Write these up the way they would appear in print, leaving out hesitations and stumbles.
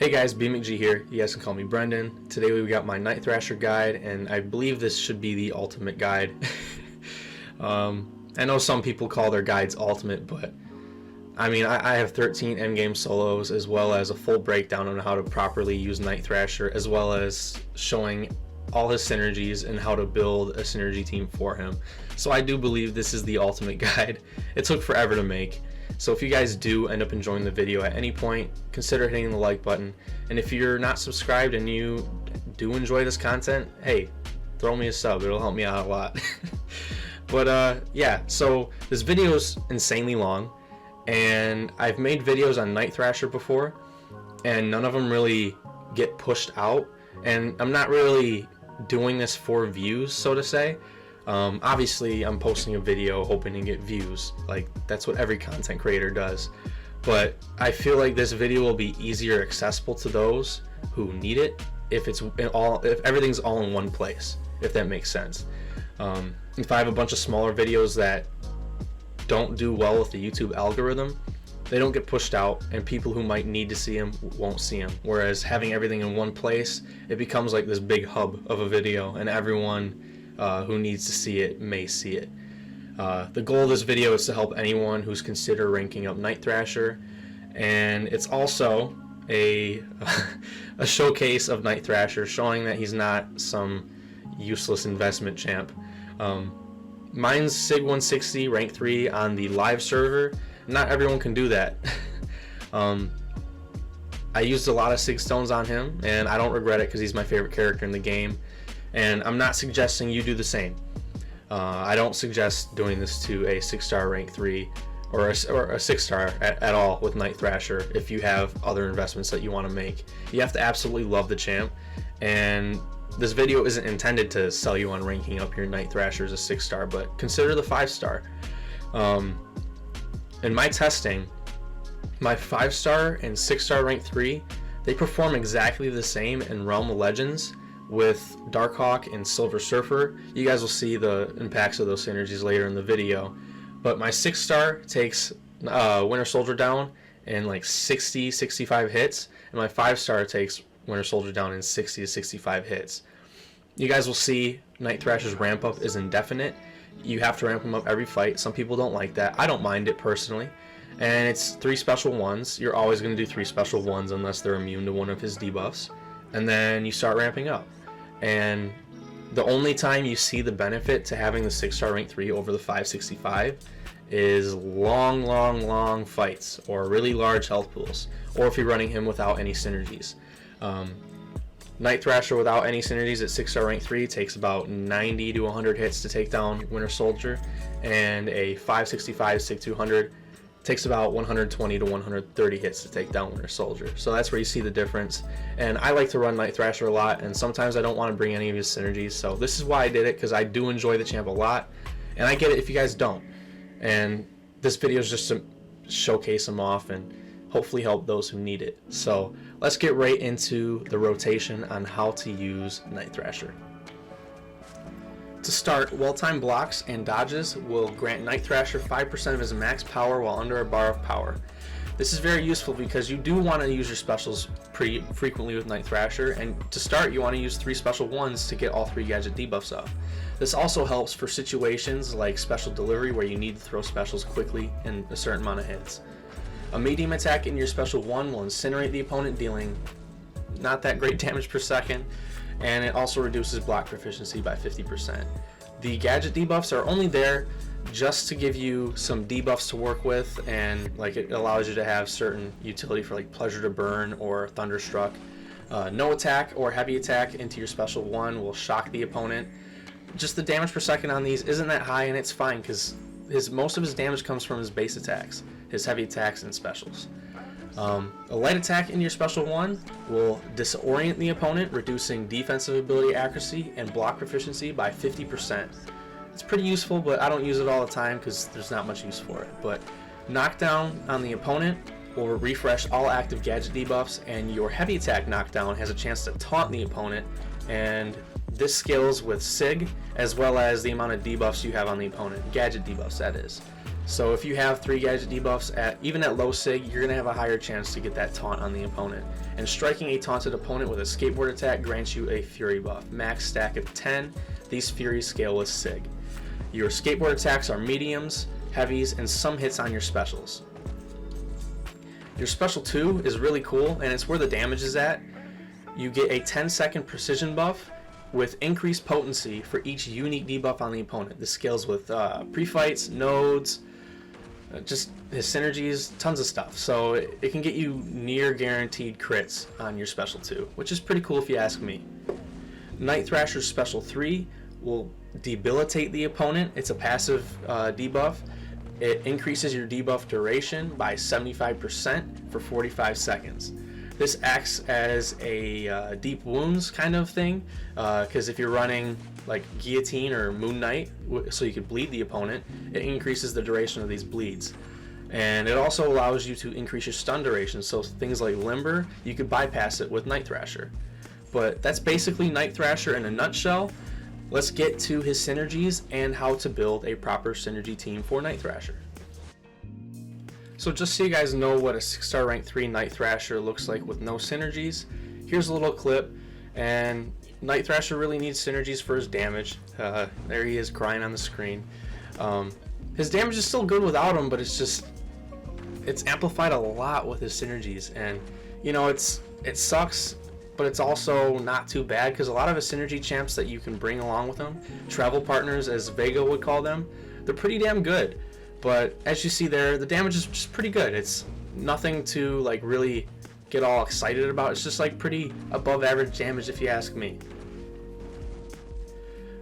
Hey guys, mcoc here. You guys can call me Brendan. Today we got my Night Thrasher guide, and I believe this should be the ultimate guide. I know some people call their guides ultimate, but I mean, I have 13 endgame solos, as well as a full breakdown on how to properly use Night Thrasher, as well as showing all his synergies and how to build a synergy team for him. So I do believe this is the ultimate guide. It took forever to make. So if you guys do end up enjoying the video at any point, consider hitting the like button. And if you're not subscribed and you do enjoy this content, hey, throw me a sub. It'll help me out a lot. But yeah, so this video is insanely long, and I've made videos on Night Thrasher before, and none of them really get pushed out. And I'm not really doing this for views, so to say. Obviously I'm posting a video hoping to get views, like that's what every content creator does, but I feel like this video will be easier accessible to those who need it if everything's all in one place, if that makes sense. If I have a bunch of smaller videos that don't do well with the YouTube algorithm, they don't get pushed out, and people who might need to see them won't see them. Whereas having everything in one place, it becomes like this big hub of a video, and everyone who needs to see it may see it. The goal of this video is to help anyone who's considered ranking up Night Thrasher, and it's also a showcase of Night Thrasher, showing that he's not some useless investment champ. Mine's Sig 160 rank 3 on the live server. Not everyone can do that. I used a lot of Sig stones on him, and I don't regret it because he's my favorite character in the game. And I'm not suggesting you do the same. I don't suggest doing this to a 6-star rank 3 or a 6-star at all with Night Thrasher if you have other investments that you want to make. You have to absolutely love the champ, and this video isn't intended to sell you on ranking up your Night Thrasher as a 6-star, but consider the 5-star. In my testing, my 5-star and 6-star rank 3, they perform exactly the same in Realm of Legends with Darkhawk and Silver Surfer. You guys will see the impacts of those synergies later in the video. But my 6-star takes Winter Soldier down in like 60-65 hits, and my 5-star takes Winter Soldier down in 60-65 hits. You guys will see Night Thrasher's ramp up is indefinite. You have to ramp him up every fight. Some people don't like that. I don't mind it personally. And it's 3 special ones. You're always going to do 3 special ones unless they're immune to one of his debuffs. And then you start ramping up. And the only time you see the benefit to having the 6-star rank 3 over the 565 is long fights or really large health pools, or if you're running him without any synergies. Night Thrasher without any synergies at 6-star rank 3 takes about 90 to 100 hits to take down Winter Soldier, and a 565 Sig 200 takes about 120 to 130 hits to take down Winter Soldier. So that's where you see the difference. And I like to run Night Thrasher a lot, and sometimes I don't want to bring any of his synergies. So this is why I did it, because I do enjoy the champ a lot, and I get it if you guys don't. And this video is just to showcase him off and hopefully help those who need it. So let's get right into the rotation on how to use Night Thrasher. To start, well-timed blocks and dodges will grant Night Thrasher 5% of his max power while under a bar of power. This is very useful because you do want to use your specials pretty frequently with Night Thrasher, and to start you want to use 3 special ones to get all 3 gadget debuffs up. This also helps for situations like special delivery where you need to throw specials quickly in a certain amount of hits. A medium attack in your special 1 will incinerate the opponent, dealing not that great damage per second, and it also reduces block proficiency by 50%. The gadget debuffs are only there just to give you some debuffs to work with, and like it allows you to have certain utility for like Pleasure to Burn or Thunderstruck. No attack or heavy attack into your special 1 will shock the opponent. Just the damage per second on these isn't that high, and it's fine because most of his damage comes from his base attacks, his heavy attacks and specials. A light attack in your special 1 will disorient the opponent, reducing defensive ability accuracy and block proficiency by 50%. It's pretty useful, but I don't use it all the time because there's not much use for it. But knockdown on the opponent will refresh all active gadget debuffs, and your heavy attack knockdown has a chance to taunt the opponent, and this scales with Sig as well as the amount of debuffs you have on the opponent, gadget debuffs that is. So if you have 3 gadget debuffs even at low sig, you're going to have a higher chance to get that taunt on the opponent. And striking a taunted opponent with a skateboard attack grants you a fury buff. Max stack of 10. These furies scale with sig. Your skateboard attacks are mediums, heavies, and some hits on your specials. Your special 2 is really cool, and it's where the damage is at. You get a 10-second precision buff with increased potency for each unique debuff on the opponent. This scales with pre-fights, nodes, just his synergies, tons of stuff. So it can get you near guaranteed crits on your special 2, which is pretty cool if you ask me. Night Thrasher's special 3 will debilitate the opponent. It's a passive debuff. It increases your debuff duration by 75% for 45 seconds. This acts as a deep wounds kind of thing, because if you're running like Guillotine or Moon Knight, so you could bleed the opponent, it increases the duration of these bleeds. And it also allows you to increase your stun duration, so things like Limber, you could bypass it with Night Thrasher. But that's basically Night Thrasher in a nutshell. Let's get to his synergies and how to build a proper synergy team for Night Thrasher. So just so you guys know what a 6-star rank 3 Night Thrasher looks like with no synergies, here's a little clip. And Night Thrasher really needs synergies for his damage. There he is crying on the screen. His damage is still good without him, but it's amplified a lot with his synergies. And you know, it sucks, but it's also not too bad, because a lot of his synergy champs that you can bring along with him, travel partners as Vega would call them, they're pretty damn good. But as you see there, the damage is just pretty good. It's nothing to like really get all excited about. It's just like pretty above average damage if you ask me.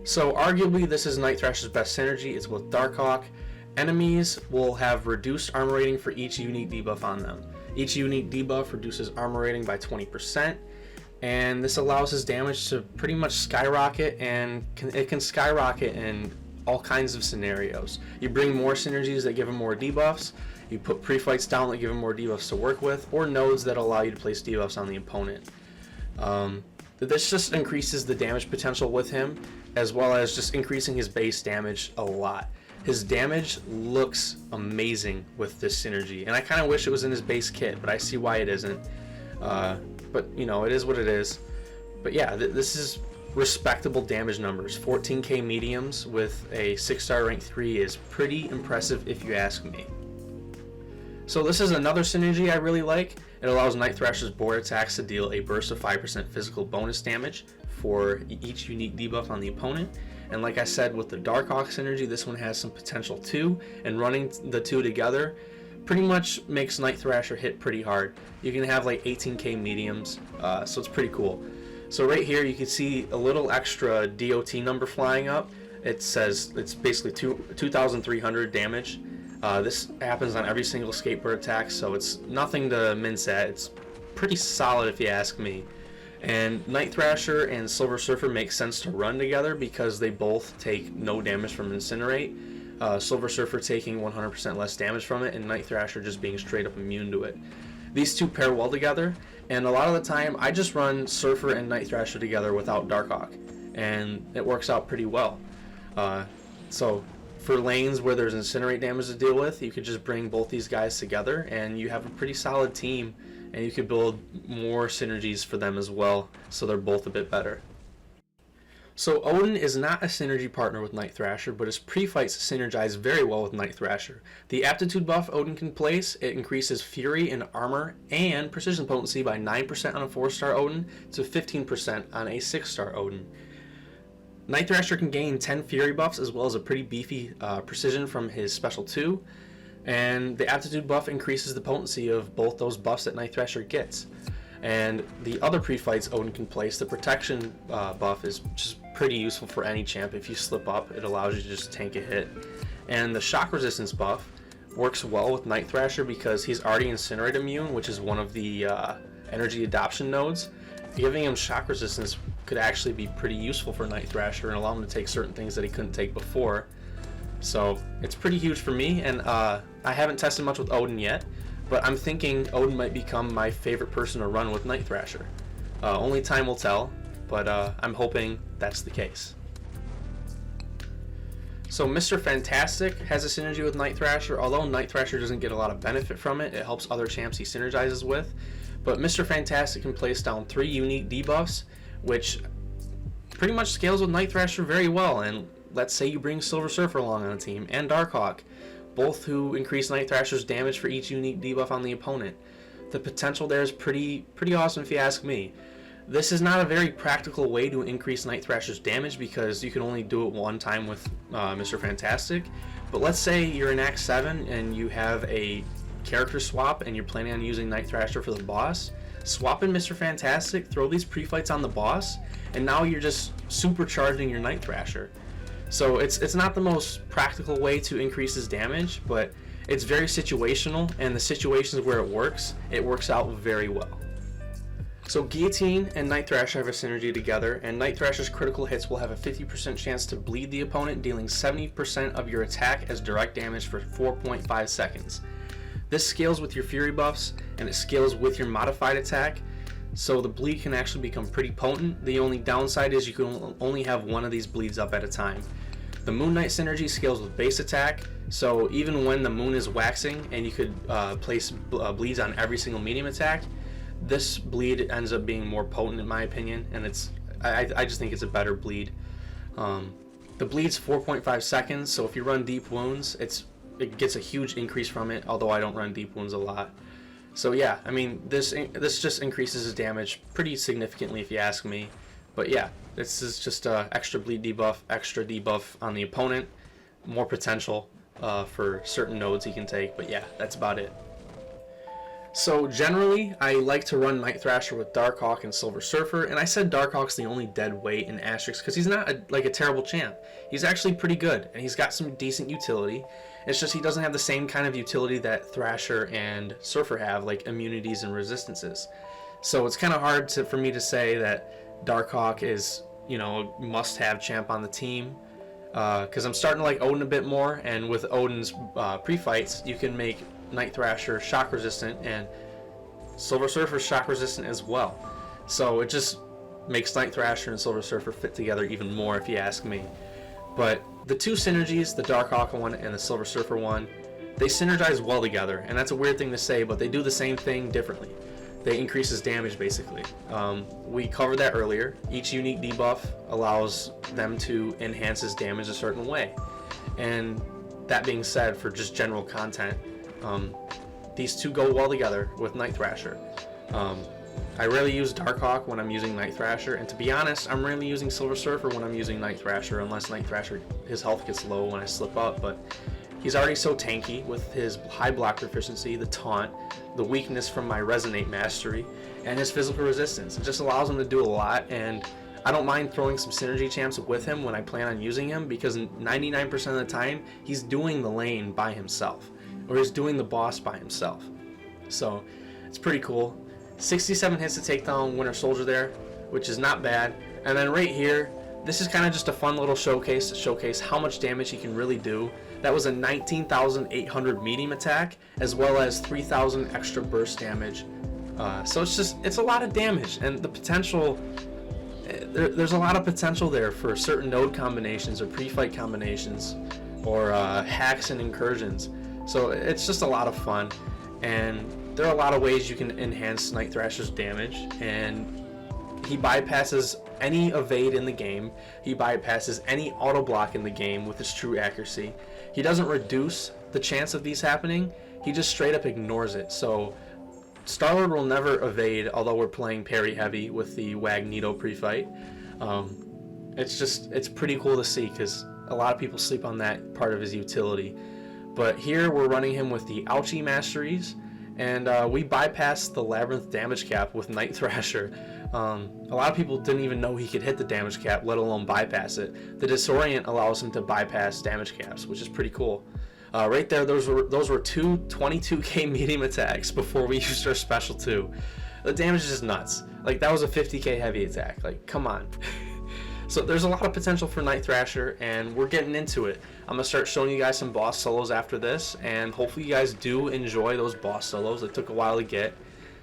So arguably this is Night Thrasher's best synergy. It's with Darkhawk. Enemies will have reduced armor rating for each unique debuff on them. Each unique debuff reduces armor rating by 20%, and this allows his damage to pretty much skyrocket, and it can skyrocket in all kinds of scenarios. You bring more synergies that give him more debuffs, you put pre-fights down that give him more debuffs to work with, or nodes that allow you to place debuffs on the opponent. This just increases the damage potential with him, as well as just increasing his base damage a lot. His damage looks amazing with this synergy, and I kind of wish it was in his base kit, but I see why it isn't. But you know, it is what it is. But yeah, this is respectable damage numbers. 14k mediums with a 6-star rank 3 is pretty impressive if you ask me. So this is another synergy I really like. It allows Night Thrasher's board attacks to deal a burst of 5% physical bonus damage for each unique debuff on the opponent. And like I said, with the Darkhawk synergy, this one has some potential too, and running the two together pretty much makes Night Thrasher hit pretty hard. You can have like 18k mediums, so it's pretty cool. So right here you can see a little extra DOT number flying up. It says it's basically 2,300 damage. This happens on every single skateboard attack, so it's nothing to mince at. It's pretty solid if you ask me. And Night Thrasher and Silver Surfer make sense to run together because they both take no damage from Incinerate. Silver Surfer taking 100% less damage from it, and Night Thrasher just being straight up immune to it. These two pair well together, and a lot of the time I just run Surfer and Night Thrasher together without Darkhawk, and it works out pretty well. So for lanes where there's Incinerate damage to deal with, you could just bring both these guys together and you have a pretty solid team, and you could build more synergies for them as well, so they're both a bit better. So Odin is not a synergy partner with Night Thrasher, but his pre-fights synergize very well with Night Thrasher. The aptitude buff Odin can place, it increases fury and armor and precision potency by 9% on a 4-star Odin to 15% on a 6-star Odin. Night Thrasher can gain 10 fury buffs as well as a pretty beefy precision from his special 2, and the aptitude buff increases the potency of both those buffs that Night Thrasher gets. And the other pre-fights Odin can place, the protection buff is just pretty useful for any champ. If you slip up, it allows you to just tank a hit. And the shock resistance buff works well with Night Thrasher because he's already Incinerate immune, which is one of the energy adoption nodes. Giving him shock resistance could actually be pretty useful for Night Thrasher and allow him to take certain things that he couldn't take before. So it's pretty huge for me, and I haven't tested much with Odin yet, but I'm thinking Odin might become my favorite person to run with Night Thrasher. Only time will tell, but I'm hoping that's the case. So Mr. Fantastic has a synergy with Night Thrasher, although Night Thrasher doesn't get a lot of benefit from it. It helps other champs he synergizes with. But Mr. Fantastic can place down 3 unique debuffs, which pretty much scales with Night Thrasher very well. And let's say you bring Silver Surfer along on the team, and Darkhawk, both who increase Night Thrasher's damage for each unique debuff on the opponent. The potential there is pretty awesome if you ask me. This is not a very practical way to increase Night Thrasher's damage because you can only do it one time with Mr. Fantastic. But let's say you're in Act 7 and you have a character swap and you're planning on using Night Thrasher for the boss. Swap in Mr. Fantastic, throw these pre-fights on the boss, and now you're just supercharging your Night Thrasher. So it's not the most practical way to increase his damage, but it's very situational, and the situations where it works out very well. So Guillotine and Night Thrasher have a synergy together, and Night Thrasher's critical hits will have a 50% chance to bleed the opponent, dealing 70% of your attack as direct damage for 4.5 seconds. This scales with your Fury buffs, and it scales with your modified attack, so the bleed can actually become pretty potent. The only downside is you can only have one of these bleeds up at a time. The Moon Knight synergy scales with base attack, so even when the moon is waxing and you could place bleeds on every single medium attack, this bleed ends up being more potent in my opinion, and I just think it's a better bleed. The bleed's 4.5 seconds, so if you run deep wounds, it gets a huge increase from it, although I don't run deep wounds a lot. So yeah, I mean, this just increases his damage pretty significantly if you ask me. But yeah, this is just extra bleed debuff, extra debuff on the opponent, more potential for certain nodes he can take, but yeah, that's about it. So generally, I like to run Night Thrasher with Darkhawk and Silver Surfer, and I said Darkhawk's the only dead weight in Asterix because he's not a terrible champ. He's actually pretty good, and he's got some decent utility. It's just he doesn't have the same kind of utility that Thrasher and Surfer have, like immunities and resistances. So it's kind of hard for me to say that Darkhawk is, you know, a must-have champ on the team, because I'm starting to like Odin a bit more, and with Odin's pre-fights, you can make Night Thrasher shock resistant and Silver Surfer shock resistant as well. So it just makes Night Thrasher and Silver Surfer fit together even more if you ask me. But the two synergies, the Darkhawk one and the Silver Surfer one, they synergize well together, and that's a weird thing to say, but they do the same thing differently. They increase his damage basically. We covered that earlier. Each unique debuff allows them to enhance his damage a certain way. And that being said, for just general content, these two go well together with Night Thrasher. I rarely use Darkhawk when I'm using Night Thrasher, and to be honest, I'm rarely using Silver Surfer when I'm using Night Thrasher, unless Night Thrasher, his health gets low when I slip up, but he's already so tanky with his high block proficiency, the taunt, the weakness from my Resonate Mastery, and his physical resistance. It just allows him to do a lot, and I don't mind throwing some synergy champs with him when I plan on using him, because 99% of the time, he's doing the lane by himself, or he's doing the boss by himself. So it's pretty cool. 67 hits to take down Winter Soldier there, which is not bad. And then right here, this is kind of just a fun little showcase to showcase how much damage he can really do. That was a 19,800 medium attack, as well as 3,000 extra burst damage. So it's a lot of damage, and the potential, there's a lot of potential there for certain node combinations or pre-fight combinations, or hacks and incursions. So it's just a lot of fun, and there are a lot of ways you can enhance Night Thrasher's damage, and he bypasses any evade in the game. He bypasses any auto block in the game with his true accuracy. He doesn't reduce the chance of these happening, he just straight up ignores it. So Star-Lord will never evade, although we're playing parry heavy with the Magneto pre-fight. It's pretty cool to see, because a lot of people sleep on that part of his utility. But here we're running him with the Ouchie Masteries, and we bypassed the Labyrinth damage cap with Night Thrasher. A lot of people didn't even know he could hit the damage cap, let alone bypass it. The Disorient allows him to bypass damage caps, which is pretty cool. Right there, those were two 22k medium attacks before we used our special 2. The damage is just nuts. Like, that was a 50k heavy attack. Like, come on. So there's a lot of potential for Night Thrasher, and we're getting into it. I'm going to start showing you guys some boss solos after this, and hopefully you guys do enjoy those boss solos. It took a while to get.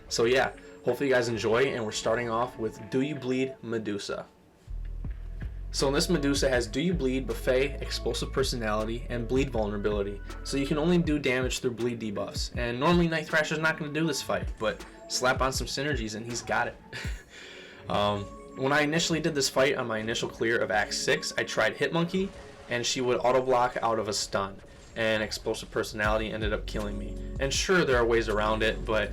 So yeah, hopefully you guys enjoy, and we're starting off with Do You Bleed Medusa. So this Medusa has Do You Bleed, Buffet, Explosive Personality, and Bleed Vulnerability. So you can only do damage through bleed debuffs. And normally Night Thrasher's not going to do this fight, but slap on some synergies and he's got it. When I initially did this fight on my initial clear of Act 6, I tried Hitmonkey, and she would auto-block out of a stun. And Explosive Personality ended up killing me. And sure, there are ways around it, but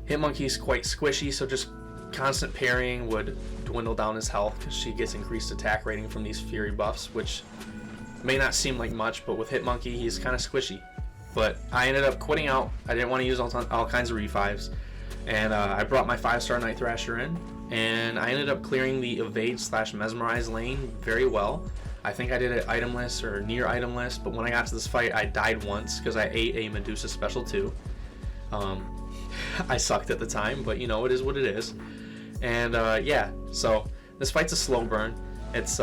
Hitmonkey's quite squishy, so just constant parrying would dwindle down his health because she gets increased attack rating from these Fury buffs, which may not seem like much, but with Hitmonkey, he's kind of squishy. But I ended up quitting out. I didn't want to use all kinds of revives, and I brought my 5-star Night Thrasher in, and I ended up clearing the Evade/Mesmerize lane very well. I think I did it itemless or near itemless, but when I got to this fight, I died once because I ate a Medusa special 2. I sucked at the time, but you know, it is what it is. And yeah, so this fight's a slow burn. It's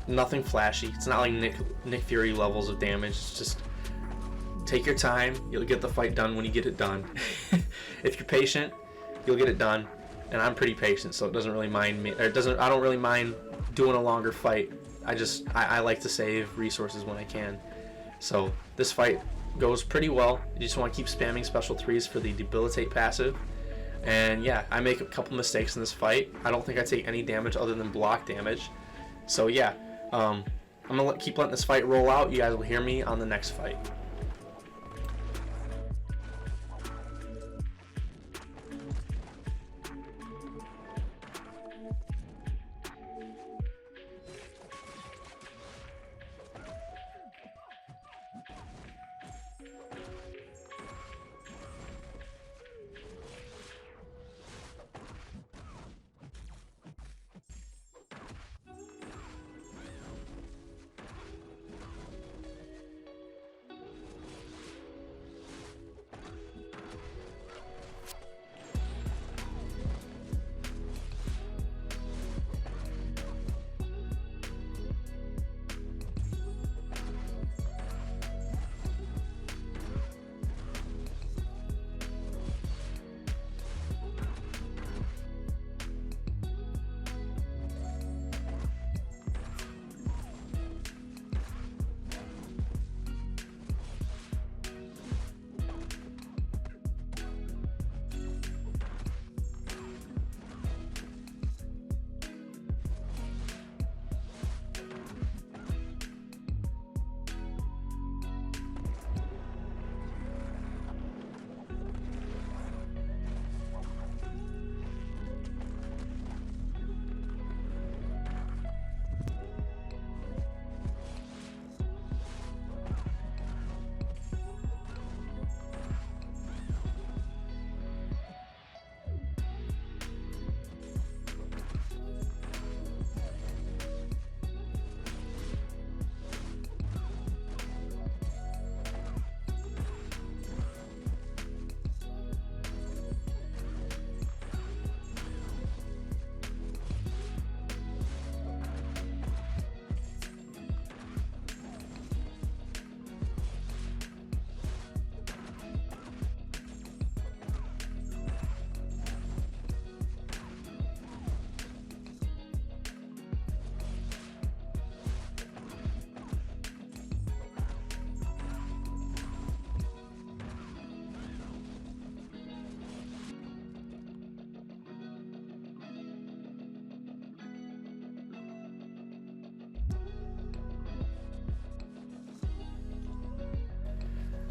nothing flashy. It's not like Nick Fury levels of damage. It's just take your time. You'll get the fight done when you get it done. If you're patient, you'll get it done. And I'm pretty patient, so it doesn't really mind me. I don't really mind doing a longer fight. I like to save resources when I can. So this fight goes pretty well. You just want to keep spamming special 3s for the debilitate passive. And yeah, I make a couple mistakes in this fight. I don't think I take any damage other than block damage. So yeah, I'm gonna keep letting this fight roll out. You guys will hear me on the next fight.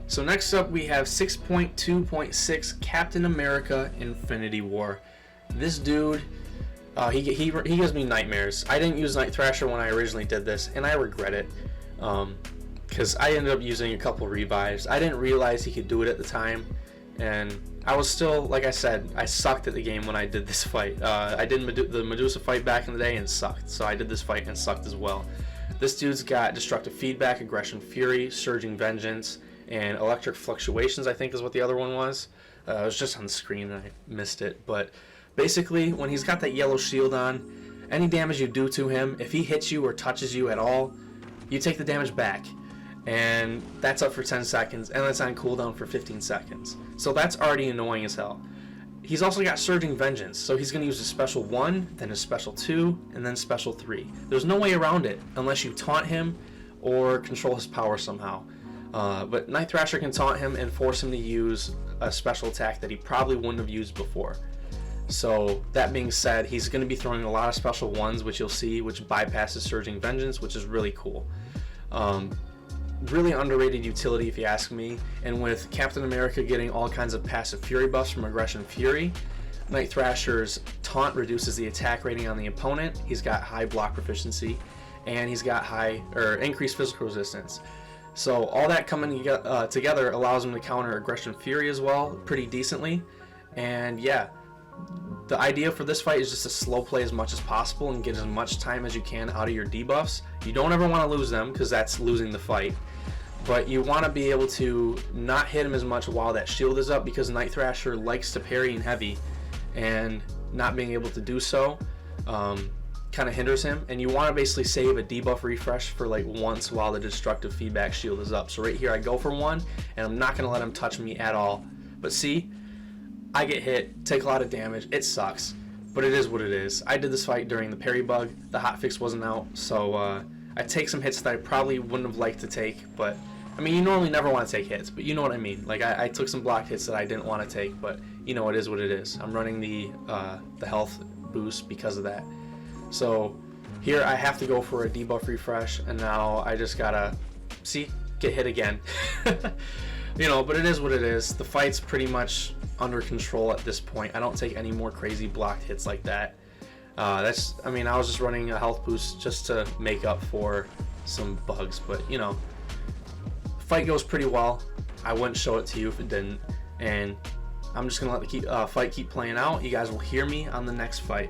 So next up we have 6.2.6 Captain America Infinity War. This dude, he gives me nightmares. I didn't use Night Thrasher when I originally did this, and I regret it. Because I ended up using a couple revives. I didn't realize he could do it at the time, and I was still, like I said, I sucked at the game when I did this fight. I did the Medusa fight back in the day and sucked, so I did this fight and sucked as well. This dude's got Destructive Feedback, Aggression Fury, Surging Vengeance, and Electric Fluctuations, I think is what the other one was. It was just on the screen and I missed it, but basically when he's got that yellow shield on, any damage you do to him, if he hits you or touches you at all, you take the damage back. And that's up for 10 seconds, and that's on cooldown for 15 seconds. So that's already annoying as hell. he's also got Surging Vengeance, so he's going to use his special 1, then his special 2, and then special 3. There's no way around it unless you taunt him or control his power somehow. But Night Thrasher can taunt him and force him to use a special attack that he probably wouldn't have used before. So that being said, he's going to be throwing a lot of special 1s, which you'll see, which bypasses Surging Vengeance, which is really cool. Really underrated utility if you ask me, and with Captain America getting all kinds of passive fury buffs from Aggression Fury, Night Thrasher's taunt reduces the attack rating on the opponent. He's got high block proficiency, and he's got increased physical resistance. So all that coming together allows him to counter Aggression Fury as well pretty decently. And yeah, the idea for this fight is just to slow play as much as possible and get as much time as you can out of your debuffs. You don't ever want to lose them because that's losing the fight. But you want to be able to not hit him as much while that shield is up, because Night Thrasher likes to parry in heavy, and not being able to do so kind of hinders him. And you want to basically save a debuff refresh for like once while the destructive feedback shield is up. So right here I go for 1, and I'm not going to let him touch me at all. But see, I get hit, take a lot of damage. It sucks, but it is what it is. I did this fight during the parry bug. The hotfix wasn't out, so I take some hits that I probably wouldn't have liked to take. But I mean, you normally never want to take hits, but you know what I mean. Like I took some blocked hits that I didn't want to take, but you know, it is what it is. I'm running the health boost because of that. So here I have to go for a debuff refresh, and now I just gotta get hit again. You know, but it is what it is. The fight's pretty much under control at this point. I don't take any more crazy blocked hits like that. I was just running a health boost just to make up for some bugs, but you know, the fight goes pretty well. I wouldn't show it to you if it didn't, and I'm just gonna let the fight keep playing out. You guys will hear me on the next fight.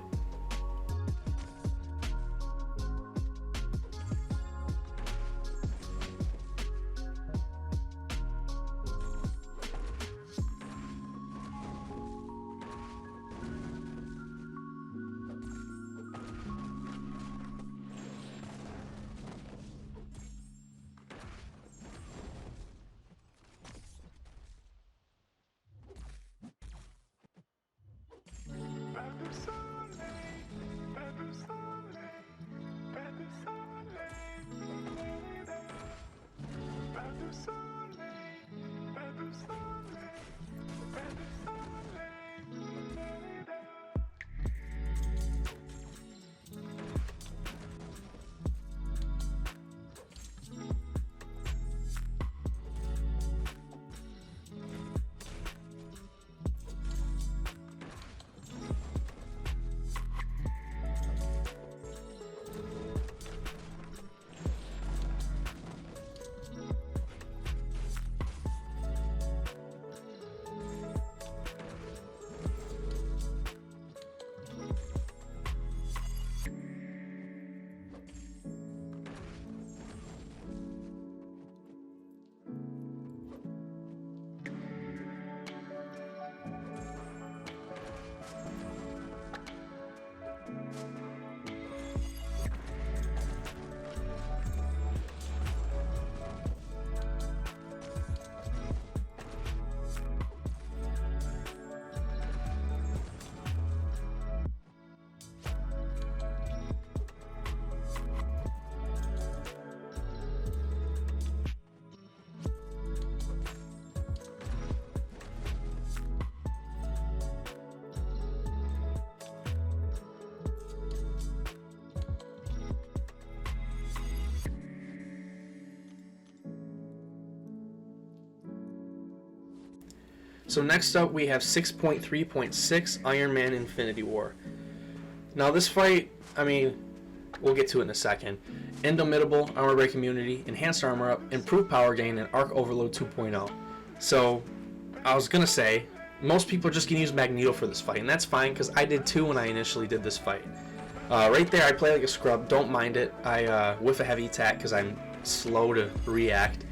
So next up we have 6.3.6 Iron Man Infinity War. Now this fight, I mean, we'll get to it in a second. Indomitable, armor break immunity, enhanced armor up, improved power gain, and arc overload 2.0. So I was gonna say, most people are just gonna use Magneto for this fight, and that's fine because I did too when I initially did this fight. Right there I play like a scrub, don't mind it. I whiff a heavy attack because I'm slow to react.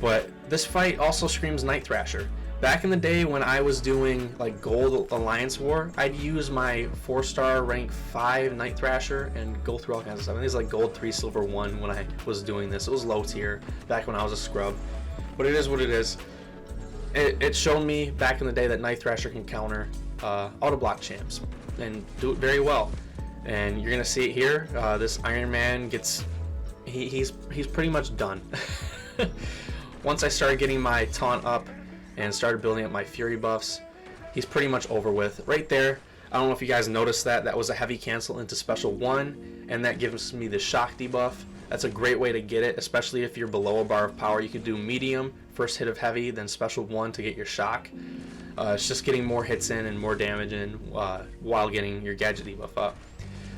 But this fight also screams Night Thrasher. Back in the day when I was doing like Gold Alliance War, I'd use my 4-star rank 5 Night Thrasher and go through all kinds of stuff. I think it's like Gold 3, Silver 1 when I was doing this. It was low tier back when I was a scrub. But it is what it is. It showed me back in the day that Night Thrasher can counter auto block champs and do it very well. And you're gonna see it here. This Iron Man gets, he's pretty much done. Once I started getting my taunt up and started building up my fury buffs, he's pretty much over with. Right there, I don't know if you guys noticed that, that was a heavy cancel into special 1, and that gives me the shock debuff. That's a great way to get it, especially if you're below a bar of power. You could do medium, first hit of heavy, then special 1 to get your shock. It's just getting more hits in and more damage in while getting your gadget debuff up.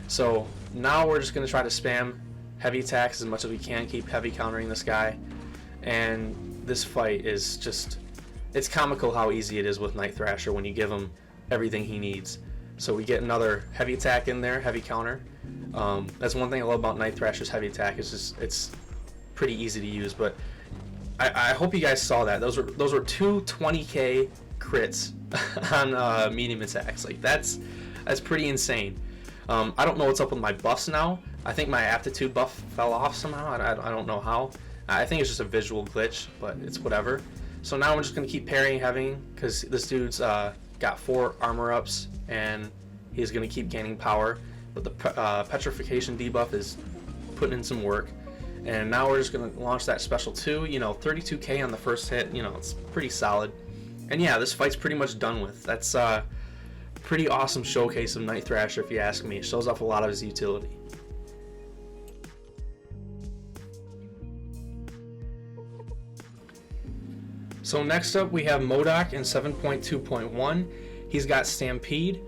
So now we're just going to try to spam heavy attacks as much as we can, keep heavy countering this guy. And this fight is just, it's comical how easy it is with Night Thrasher when you give him everything he needs. So we get another heavy attack in there, heavy counter. That's one thing I love about Night Thrasher's heavy attack, is just it's pretty easy to use. But I hope you guys saw that. Those were two 20k crits on medium attacks. Like that's pretty insane. I don't know what's up with my buffs now. I think my aptitude buff fell off somehow. I don't know how. I think it's just a visual glitch, but it's whatever. So now I'm just going to keep parrying heavy, because this dude's got 4 armor ups, and he's going to keep gaining power. But the petrification debuff is putting in some work. And now we're just going to launch that special 2. You know, 32k on the first hit, you know, it's pretty solid. And yeah, this fight's pretty much done with. That's pretty awesome showcase of Night Thrasher, if you ask me. It shows off a lot of his utility. So next up we have Modok in 7.2.1. He's got Stampede,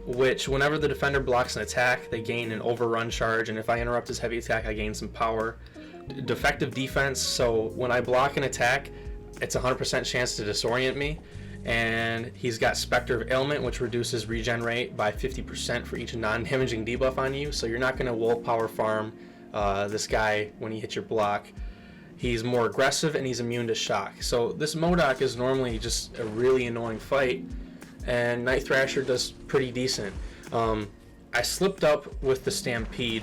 which whenever the defender blocks an attack, they gain an overrun charge, and if I interrupt his heavy attack, I gain some power. Defective defense, so when I block an attack, it's a 100% chance to disorient me. And he's got Spectre of Ailment, which reduces regen rate by 50% for each non-damaging debuff on you, so you're not going to willpower farm this guy when he hits your block. He's more aggressive, and he's immune to shock. So this Modok is normally just a really annoying fight, and Night Thrasher does pretty decent. I slipped up with the Stampede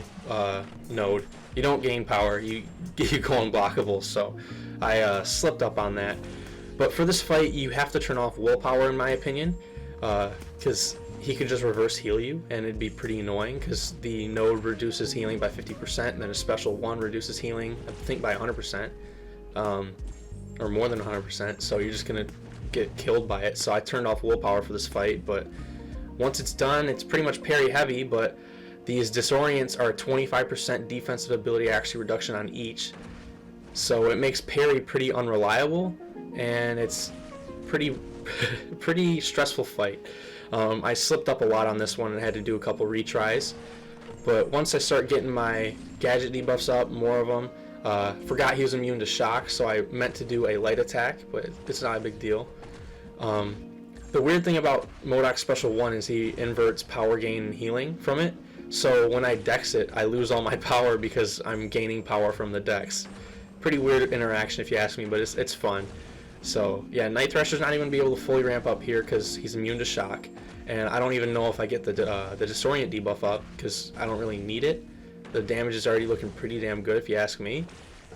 node. You don't gain power, you go unblockable, so I slipped up on that. But for this fight, you have to turn off willpower, in my opinion, because he could just reverse heal you, and it'd be pretty annoying, because the node reduces healing by 50%, and then a special 1 reduces healing, I think, by 100%, or more than 100%, so you're just going to get killed by it. So I turned off willpower for this fight, but once it's done, it's pretty much parry heavy, but these disorients are 25% defensive ability accuracy reduction on each, so it makes parry pretty unreliable, and it's pretty stressful fight. I slipped up a lot on this one and had to do a couple retries, but once I start getting my gadget debuffs up, more of them, forgot he was immune to shock, so I meant to do a light attack, but it's not a big deal. The weird thing about Modok's special 1 is he inverts power gain and healing from it, so when I dex it, I lose all my power because I'm gaining power from the dex. Pretty weird interaction if you ask me, but it's fun. So yeah, Night Thrasher's not even be able to fully ramp up here because he's immune to shock, and I don't even know if I get the disorient debuff up because I don't really need it. The damage is already looking pretty damn good if you ask me.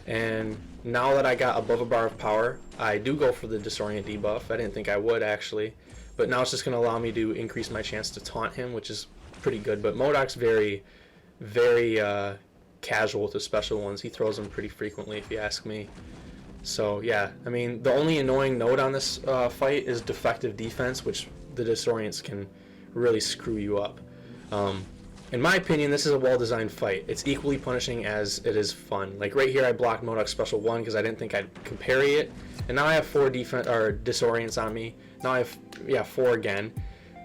And now that I got above a bar of power, I do go for the disorient debuff. I didn't think I would actually, but now it's just going to allow me to increase my chance to taunt him, which is pretty good. But Modok's very casual with the special ones. He throws them pretty frequently if you ask me. So yeah, I mean, the only annoying node on this fight is defective defense, which the disorients can really screw you up. In my opinion, this is a well-designed fight. It's equally punishing as it is fun. Like right here, I blocked Modok's special 1 because I didn't think I'd parry it, and now I have 4 disorients on me. Now I have 4 again,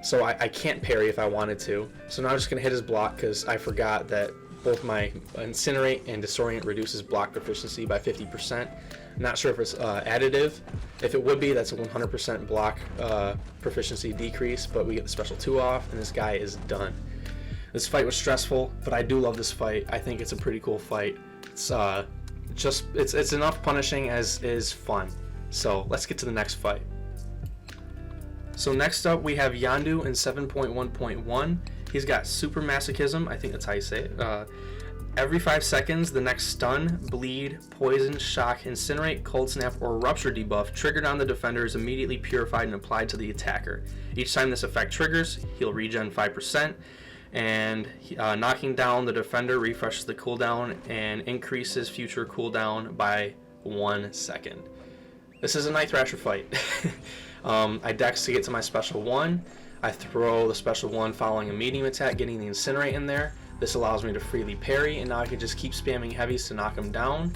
so I can't parry if I wanted to. So now I'm just gonna hit his block because I forgot that both my Incinerate and Disorient reduces block proficiency by 50%. Not sure if it's additive. If it would be, that's a 100% block proficiency decrease, but we get the special 2 off, and this guy is done. This fight was stressful, but I do love this fight. I think it's a pretty cool fight. It's it's enough punishing as is fun. So let's get to the next fight. So next up we have Yondu in 7.1.1. He's got Super Masochism, I think that's how you say it. Every 5 seconds, the next stun, bleed, poison, shock, incinerate, cold snap, or rupture debuff triggered on the defender is immediately purified and applied to the attacker. Each time this effect triggers, he'll regen 5%, and knocking down the defender refreshes the cooldown and increases future cooldown by 1 second. This is a Night Thrasher fight. I dex to get to my special 1. I throw the special 1 following a medium attack, getting the incinerate in there. This allows me to freely parry, and now I can just keep spamming heavies to knock him down.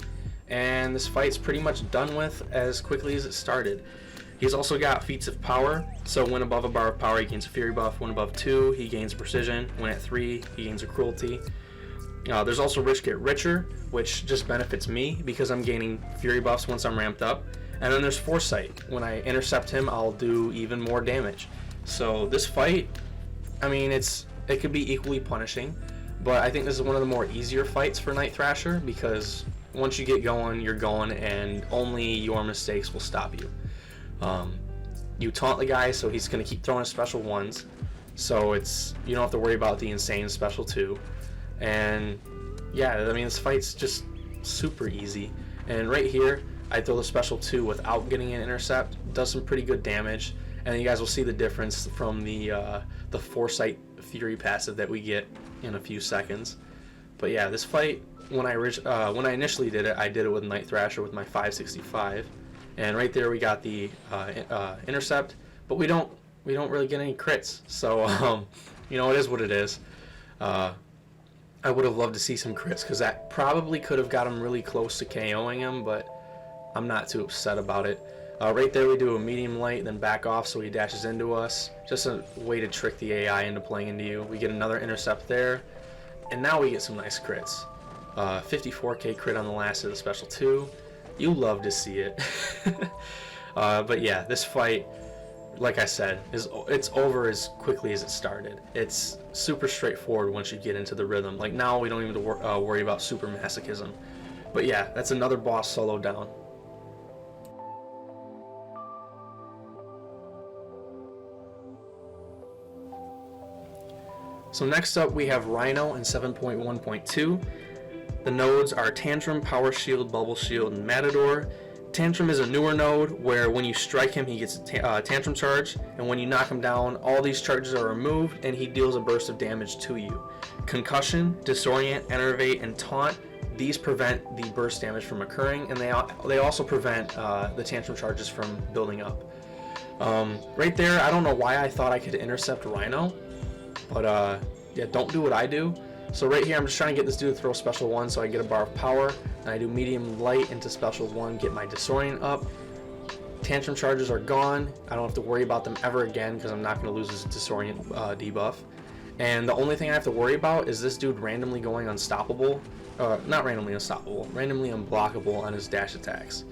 And this fight's pretty much done with as quickly as it started. He's also got feats of power, so when above a bar of power he gains a fury buff, when above 2 he gains precision, when at 3 he gains a cruelty. There's also Rich Get Richer, which just benefits me because I'm gaining fury buffs once I'm ramped up. And then there's Foresight. When I intercept him, I'll do even more damage. So this fight, I mean, it could be equally punishing, but I think this is one of the more easier fights for Night Thrasher because once you get going, you're going, and only your mistakes will stop you. You taunt the guy, so he's going to keep throwing special 1s, so you don't have to worry about the insane special 2. And yeah, I mean, this fight's just super easy. And right here, I throw the special 2 without getting an intercept, does some pretty good damage, and you guys will see the difference from the Foresight Fury passive that we get in a few seconds. But yeah, this fight, when I initially did it, I did it with Night Thrasher with my 565, and right there we got the intercept, but we don't really get any crits. So you know, it is what it is. I would have loved to see some crits because that probably could have got him really close to KOing him, but I'm not too upset about it. Right there we do a medium light, then back off so he dashes into us. Just a way to trick the AI into playing into you. We get another intercept there, and now we get some nice crits. 54k crit on the last of the special 2. You love to see it. But yeah, this fight, like I said, it's over as quickly as it started. It's super straightforward once you get into the rhythm. Like now we don't even worry about super masochism. But yeah, that's another boss solo down. So next up we have Rhino in 7.1.2. The nodes are Tantrum, Power Shield, Bubble Shield, and Matador. Tantrum is a newer node where when you strike him he gets a Tantrum charge, and when you knock him down all these charges are removed and he deals a burst of damage to you. Concussion, Disorient, Enervate, and Taunt, these prevent the burst damage from occurring, and they also prevent the Tantrum charges from building up. Right there, I don't know why I thought I could intercept Rhino, but yeah, don't do what I do. So right here I'm just trying to get this dude to throw special 1 so I get a bar of power, and I do medium light into special 1, get my Disorient up. Tantrum charges are gone. I don't have to worry about them ever again because I'm not going to lose his Disorient debuff. And the only thing I have to worry about is this dude randomly going unstoppable. Not randomly unstoppable, randomly unblockable on his dash attacks.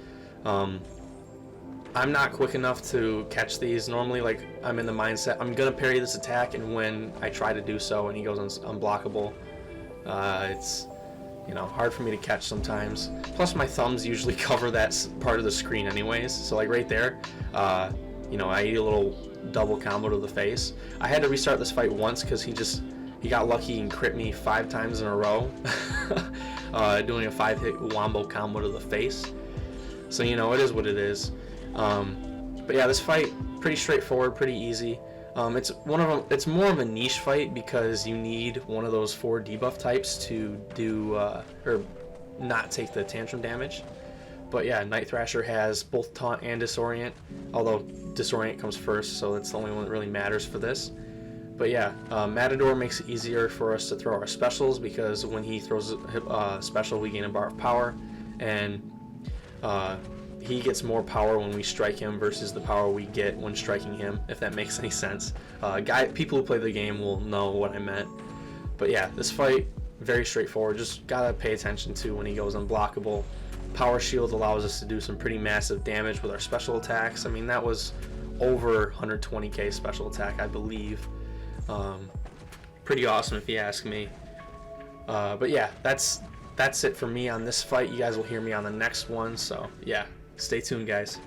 I'm not quick enough to catch these. Normally, like, I'm in the mindset, I'm going to parry this attack, and when I try to do so and he goes unblockable, it's, you know, hard for me to catch sometimes. Plus, my thumbs usually cover that part of the screen anyways. So, like, right there, you know, I eat a little double combo to the face. I had to restart this fight once because he got lucky and crit me 5 times in a row, doing a 5-hit wombo combo to the face. So, you know, it is what it is. But yeah, this fight pretty straightforward, pretty easy. It's more of a niche fight because you need one of those 4 debuff types to do or not take the Tantrum damage. But yeah, Night Thrasher has both Taunt and Disorient, although Disorient comes first, so that's the only one that really matters for this. But yeah, Matador makes it easier for us to throw our specials because when he throws a special, we gain a bar of power, and he gets more power when we strike him versus the power we get when striking him, if that makes any sense. People who play the game will know what I meant. But yeah, this fight, very straightforward. Just gotta pay attention to when he goes unblockable. Power Shield allows us to do some pretty massive damage with our special attacks. I mean, that was over 120k special attack, I believe. Pretty awesome if you ask me. But yeah, that's it for me on this fight. You guys will hear me on the next one, so yeah, stay tuned, guys.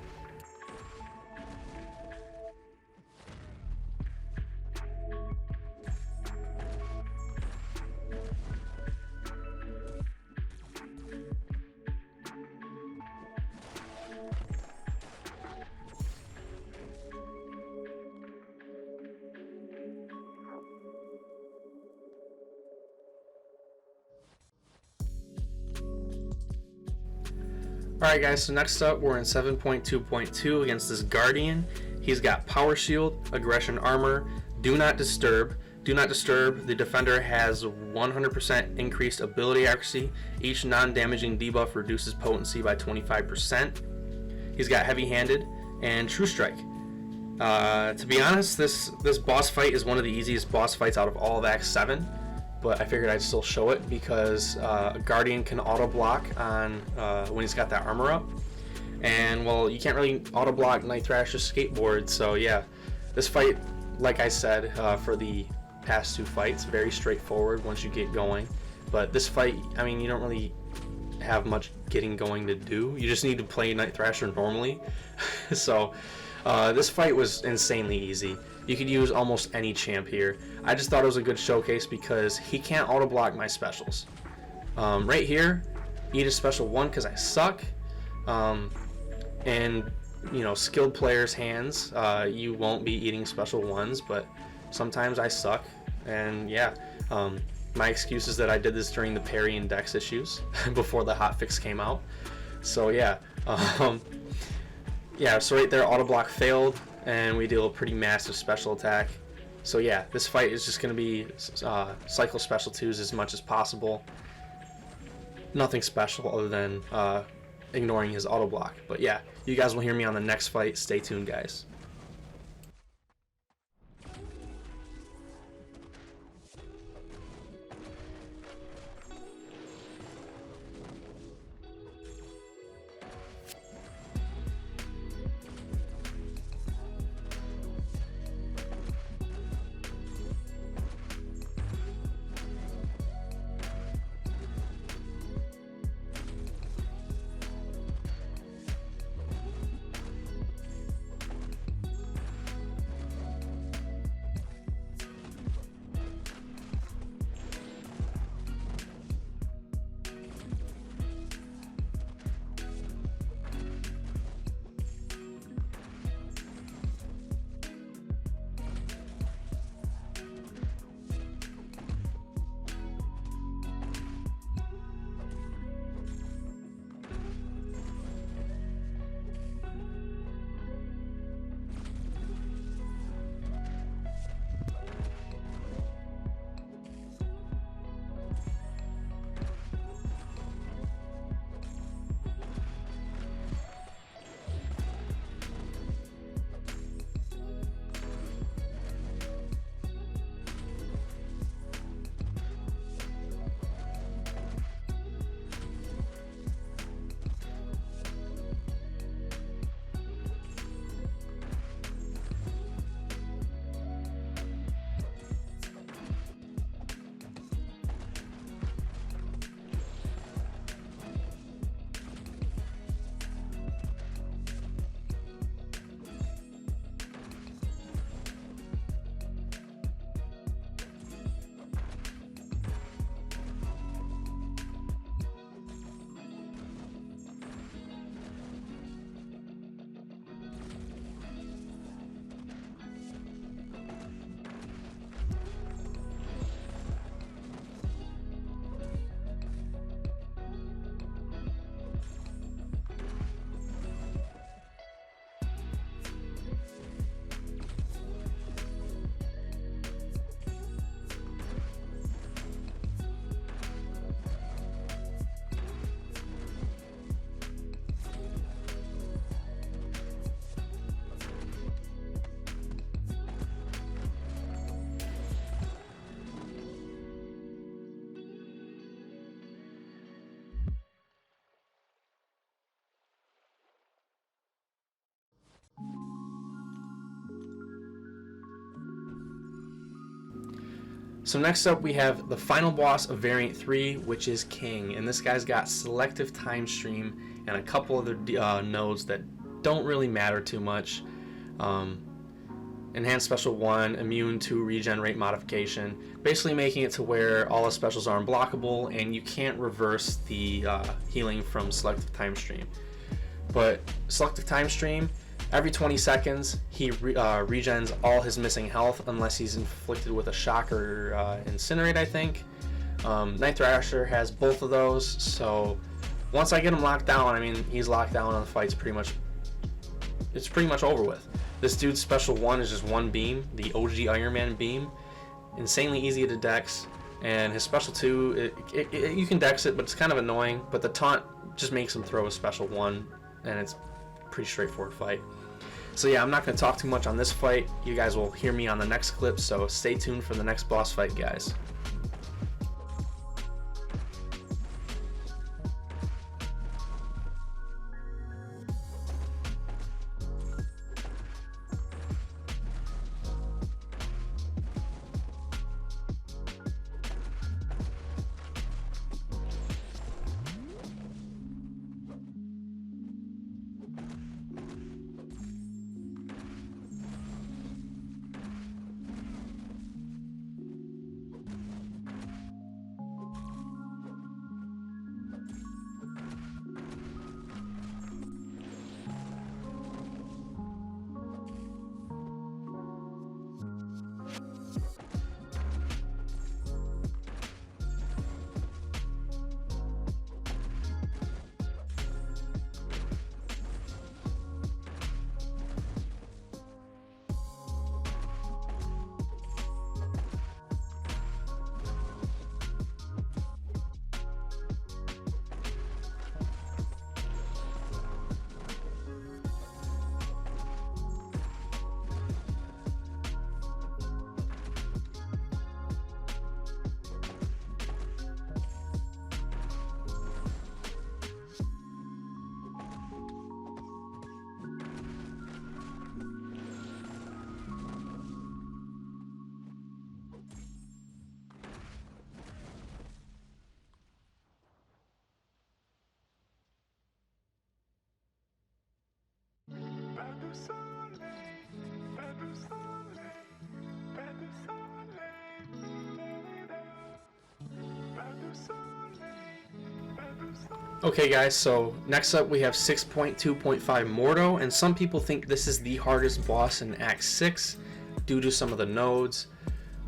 Alright guys, so next up we're in 7.2.2 against this Guardian. He's got Power Shield, Aggression Armor, Do Not Disturb. Do Not Disturb, the defender has 100% increased ability accuracy. Each non-damaging debuff reduces potency by 25%. He's got Heavy Handed and True Strike. To be honest, this boss fight is one of the easiest boss fights out of all of Act 7. But I figured I'd still show it because a Guardian can auto block on when he's got that armor up, and well, you can't really auto block Night Thrasher's skateboard. So yeah, this fight, like I said, for the past 2 fights, very straightforward once you get going. But this fight, I mean, you don't really have much getting going to do. You just need to play Night Thrasher normally. So this fight was insanely easy. You could use almost any champ here. I just thought it was a good showcase because he can't auto block my specials. Right here, eat a special 1 because I suck. And you know, skilled players' hands, you won't be eating special 1s, but sometimes I suck. And yeah, my excuse is that I did this during the parry and dex issues before the hotfix came out. So yeah, yeah. So right there, auto block failed, and we deal a pretty massive special attack. So yeah, this fight is just going to be cycle special 2s as much as possible. Nothing special other than ignoring his auto block. But yeah, you guys will hear me on the next fight. Stay tuned, guys. So next up we have the final boss of Variant 3, which is King, and this guy's got Selective Time Stream and a couple other nodes that don't really matter too much. Enhanced Special 1, Immune to Regen Rate Modification, basically making it to where all the specials are unblockable and you can't reverse the healing from Selective Time Stream. But Selective Time Stream, every 20 seconds he regens all his missing health unless he's inflicted with a shock or incinerate, I think. Night Thrasher has both of those, so Once I get him locked down, I mean, he's locked down and the fight's pretty much over with. This dude's special 1 is just 1 beam, the OG Iron Man beam. Insanely easy to dex. And his special 2, you can dex it, but it's kind of annoying. But the taunt just makes him throw a special 1, and it's a pretty straightforward fight. So yeah, I'm not going to talk too much on this fight. You guys will hear me on the next clip, so stay tuned for the next boss fight, guys. Okay guys, so next up we have 6.2.5 Mordo, and some people think this is the hardest boss in Act 6 due to some of the nodes.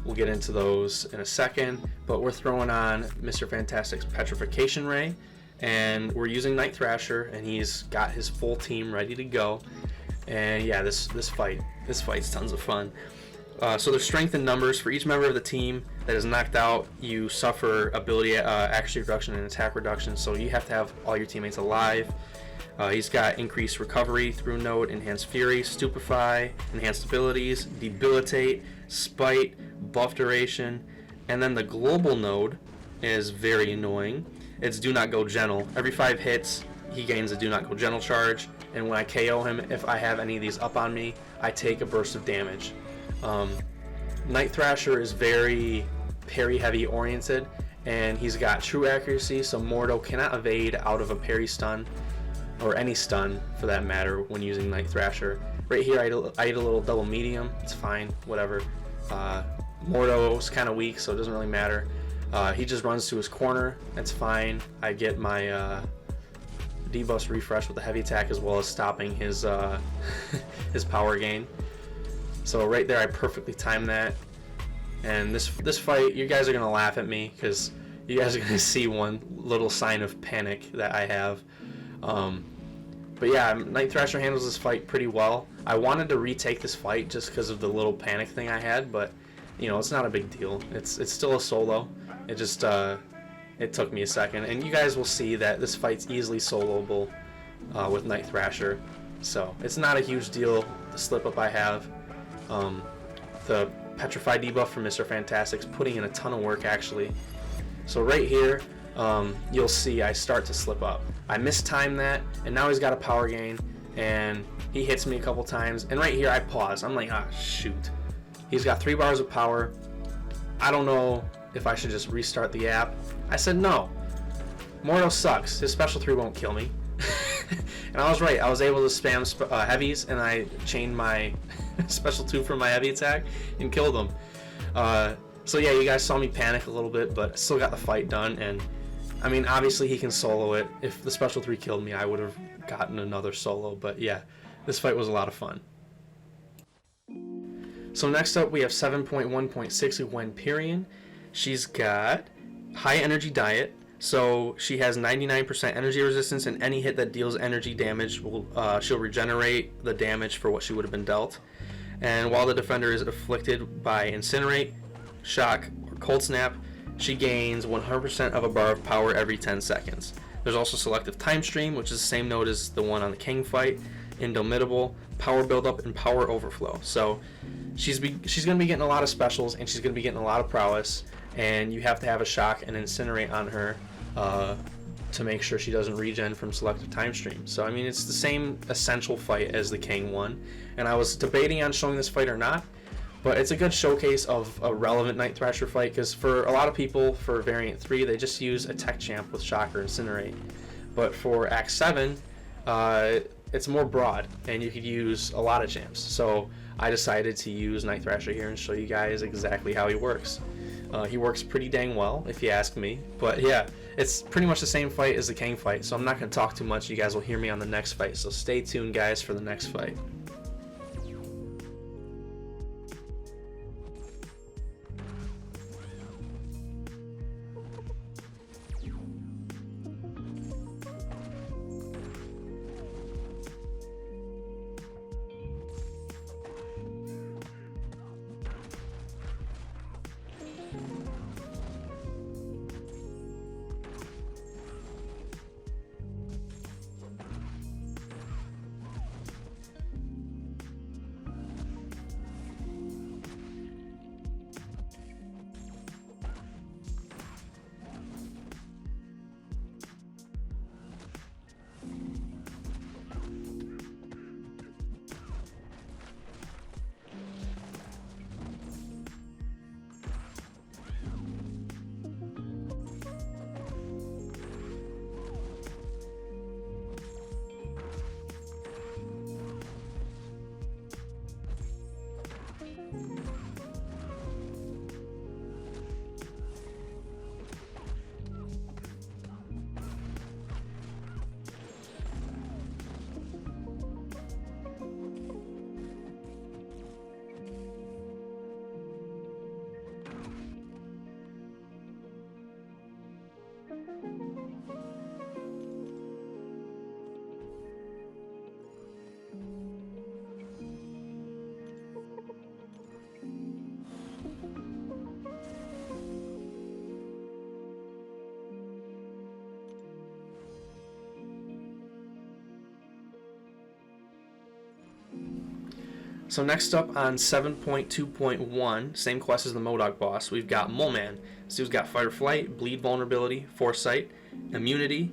We'll get into those in a second, but we're throwing on Mr. Fantastic's Petrification Ray, and we're using Night Thrasher, and he's got his full team ready to go. And yeah, this fight's tons of fun. So there's strength in numbers. For each member of the team that is knocked out, you suffer ability accuracy reduction and attack reduction, so you have to have all your teammates alive. He's got increased recovery through node, enhanced fury, stupefy, enhanced abilities, debilitate, spite, buff duration, and then the global node is very annoying. It's do not go gentle. Every 5 hits he gains a do not go gentle charge, and when I KO him, if I have any of these up on me, I take a burst of damage. Night Thrasher is very parry heavy oriented, and he's got true accuracy, so Mordo cannot evade out of a parry stun, or any stun for that matter, when using Night Thrasher. Right here I ate a little double medium, it's fine, whatever. Mordo's kind of weak, so it doesn't really matter. He just runs to his corner, that's fine. I get my debuff refresh with the heavy attack, as well as stopping his his power gain. So right there I perfectly timed that. And this fight, you guys are gonna laugh at me because you guys are gonna see one little sign of panic that I have. But yeah, Night Thrasher handles this fight pretty well. I wanted to retake this fight just because of the little panic thing I had, but you know, it's not a big deal. It's still a solo. It just it took me a second, and you guys will see that this fight's easily soloable with Night Thrasher. So it's not a huge deal, the slip up I have. The Petrify debuff from Mr. Fantastic's putting in a ton of work actually. So right here, you'll see I start to slip up. I mistime that, and now he's got a power gain, and he hits me a couple times, and right here I pause. I'm like, ah, shoot. He's got 3 bars of power. I don't know if I should just restart the app. I said no. Mordo sucks. His special 3 won't kill me. And I was right. I was able to spam heavies, and I chained my special 2 from my heavy attack and killed him. So yeah, you guys saw me panic a little bit, but still got the fight done. And I mean, obviously he can solo it. If the special 3 killed me, I would have gotten another solo. But yeah, this fight was a lot of fun. So next up we have 7.1.6 Gwen. She's got high energy diet, So she has 99% energy resistance, and any hit that deals energy damage will she'll regenerate the damage for what she would have been dealt. And while the defender is afflicted by Incinerate, Shock, or Cold Snap, she gains 100% of a bar of power every 10 seconds. There's also Selective Time Stream, which is the same node as the one on the King fight, Indomitable, Power Buildup, and Power Overflow. So she's going to be getting a lot of specials, and she's going to be getting a lot of prowess, and you have to have a Shock and Incinerate on her to make sure she doesn't regen from Selective Time Stream. So I mean, it's the same essential fight as the King one, and I was debating on showing this fight or not, but it's a good showcase of a relevant Night Thrasher fight, because for a lot of people, for Variant 3, they just use a Tech Champ with Shock or Incinerate. But for Act 7, it's more broad, and you could use a lot of champs. So I decided to use Night Thrasher here and show you guys exactly how he works. He works pretty dang well, if you ask me. But yeah, it's pretty much the same fight as the King fight, so I'm not going to talk too much. You guys will hear me on the next fight, so stay tuned, guys, for the next fight. So next up on 7.2.1, same quest as the Modok boss, we've got Mole Man. So he's got Fight or Flight, Bleed Vulnerability, Foresight, Immunity,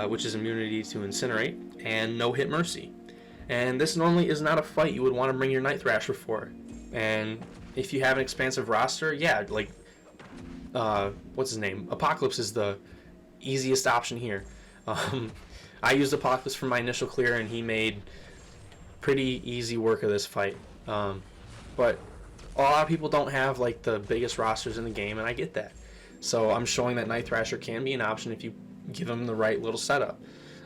which is immunity to Incinerate, and No Hit Mercy. And this normally is not a fight you would want to bring your Night Thrasher for. And if you have an expansive roster, yeah, like, what's his name? Apocalypse is the easiest option here. I used Apocalypse for my initial clear, and he made pretty easy work of this fight. But a lot of people don't have like the biggest rosters in the game, and I get that. So I'm showing that Night Thrasher can be an option if you give him the right little setup.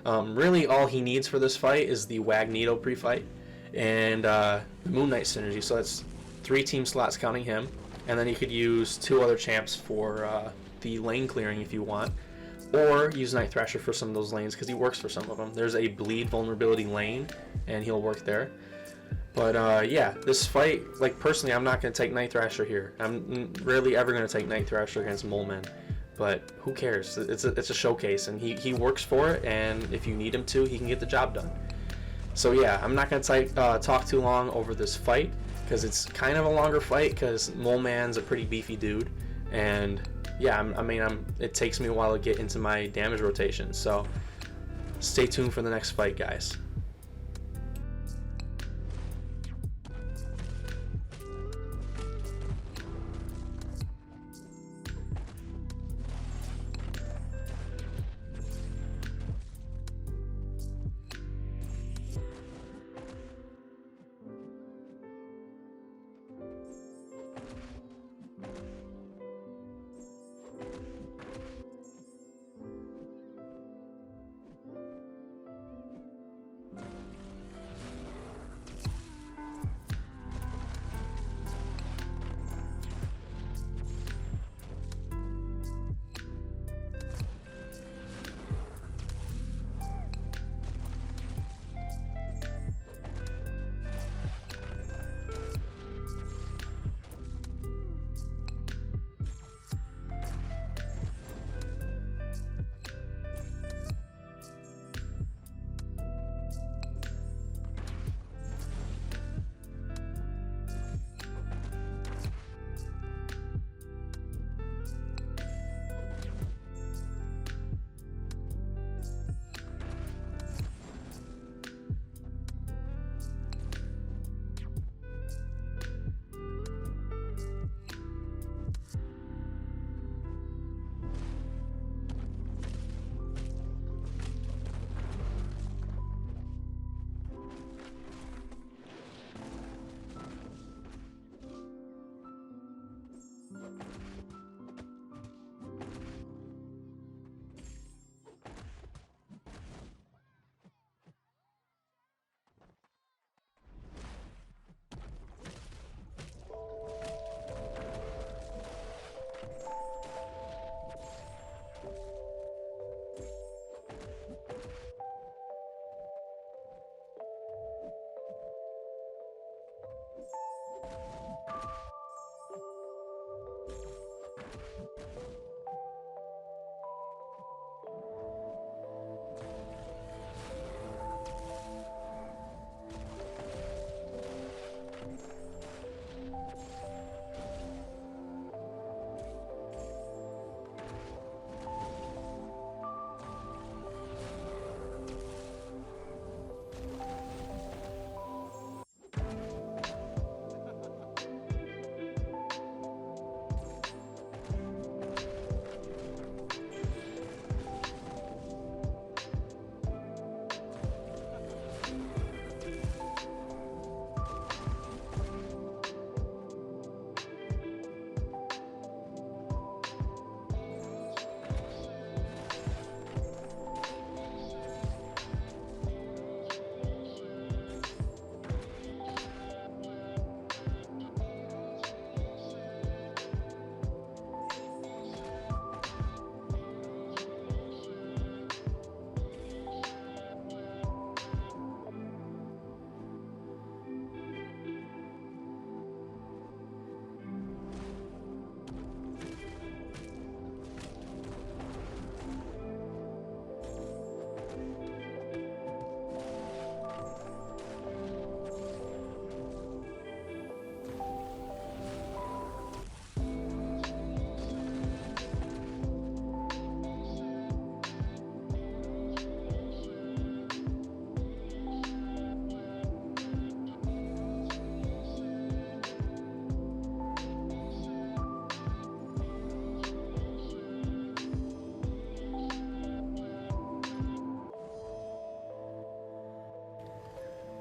Really, all he needs for this fight is the Wagnito pre-fight and the Moon Knight synergy. So that's 3 team slots counting him, and then you could use 2 other champs for the lane clearing if you want, or use Night Thrasher for some of those lanes because he works for some of them. There's a Bleed Vulnerability lane, and he'll work there. But yeah, this fight, like personally, I'm not going to take Night Thrasher here. I'm rarely ever going to take Night Thrasher against Mole Man. But who cares? It's a showcase, and he works for it, and if you need him to, he can get the job done. So yeah, I'm not going to talk too long over this fight, because it's kind of a longer fight, because Mole Man's a pretty beefy dude, and yeah, it takes me a while to get into my damage rotation, so stay tuned for the next fight, guys.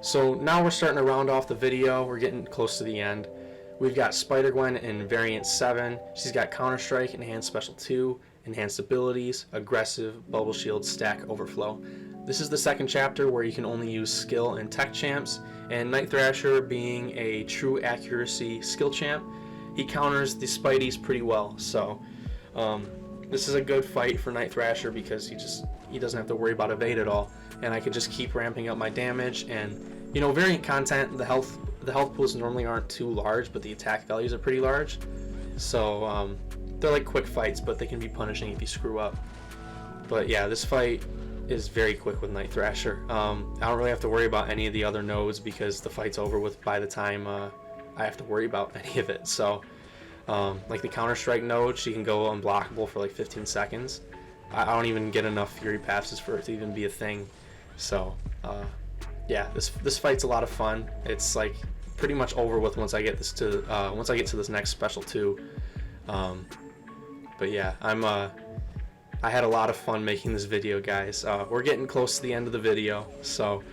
So now we're starting to round off the video. We're getting close to the end. We've got Spider-Gwen in Variant 7. She's got Counter-Strike, Enhanced Special 2, Enhanced Abilities, Aggressive, Bubble Shield, Stack, Overflow. This is the second chapter where you can only use skill and tech champs, and Night Thrasher, being a true accuracy skill champ, he counters the Spideys pretty well. So this is a good fight for Night Thrasher because he doesn't have to worry about evade at all, and I can just keep ramping up my damage. And you know, variant content, the health pools normally aren't too large, but the attack values are pretty large. So they're like quick fights, but they can be punishing if you screw up. But yeah, this fight is very quick with Night Thrasher. I don't really have to worry about any of the other nodes because the fight's over with by the time I have to worry about any of it. So like the Counter-Strike node, she can go unblockable for like 15 seconds. I don't even get enough Fury passes for it to even be a thing. So yeah, this fight's a lot of fun. It's like pretty much over with once I get to this next special 2. But yeah, I had a lot of fun making this video, guys. We're getting close to the end of the video, so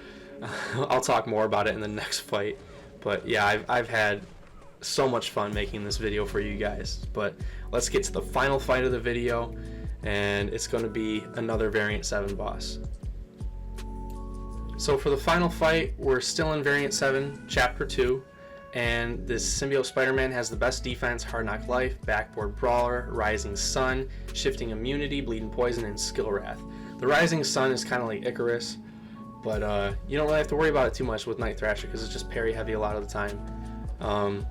I'll talk more about it in the next fight. But yeah, I've had so much fun making this video for you guys. But let's get to the final fight of the video, and it's going to be another Variant 7 boss. So for the final fight, we're still in Variant 7, Chapter 2, and this Symbiote Spider-Man has the best defense, Hard Knock Life, Backboard Brawler, Rising Sun, Shifting Immunity, Bleeding Poison, and Skill Wrath. The Rising Sun is kind of like Icarus, but you don't really have to worry about it too much with Night Thrasher because it's just parry heavy a lot of the time.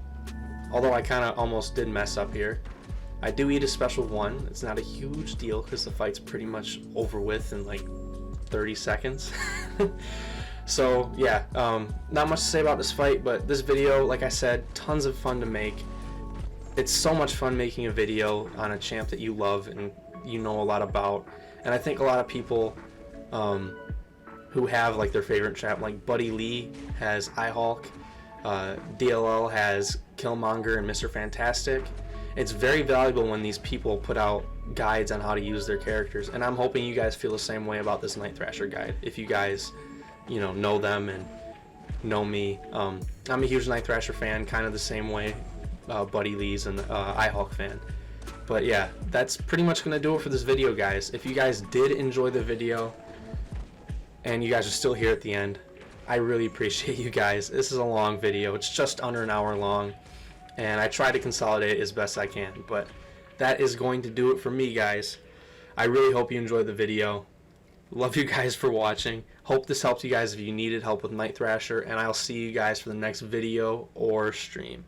Although I kind of almost did mess up here. I do eat a special 1. It's not a huge deal because the fight's pretty much over with in like 30 seconds. So yeah, not much to say about this fight, but this video, like I said, tons of fun to make. It's so much fun making a video on a champ that you love and you know a lot about. And I think a lot of people who have like their favorite champ, like Buddy Lee has iHulk, DLL has Killmonger and Mr. Fantastic. It's very valuable when these people put out guides on how to use their characters, and I'm hoping you guys feel the same way about this Night Thrasher guide. If you guys, you know them and know me, I'm a huge Night Thrasher fan, kind of the same way Buddy Lee's an iHulk fan. But yeah, that's pretty much gonna do it for this video, guys. If you guys did enjoy the video and you guys are still here at the end, I really appreciate you guys. This is a long video. It's just under an hour long, and I try to consolidate it as best I can, but that is going to do it for me, guys. I really hope you enjoyed the video. Love you guys for watching. Hope this helped you guys if you needed help with Night Thrasher, and I'll see you guys for the next video or stream.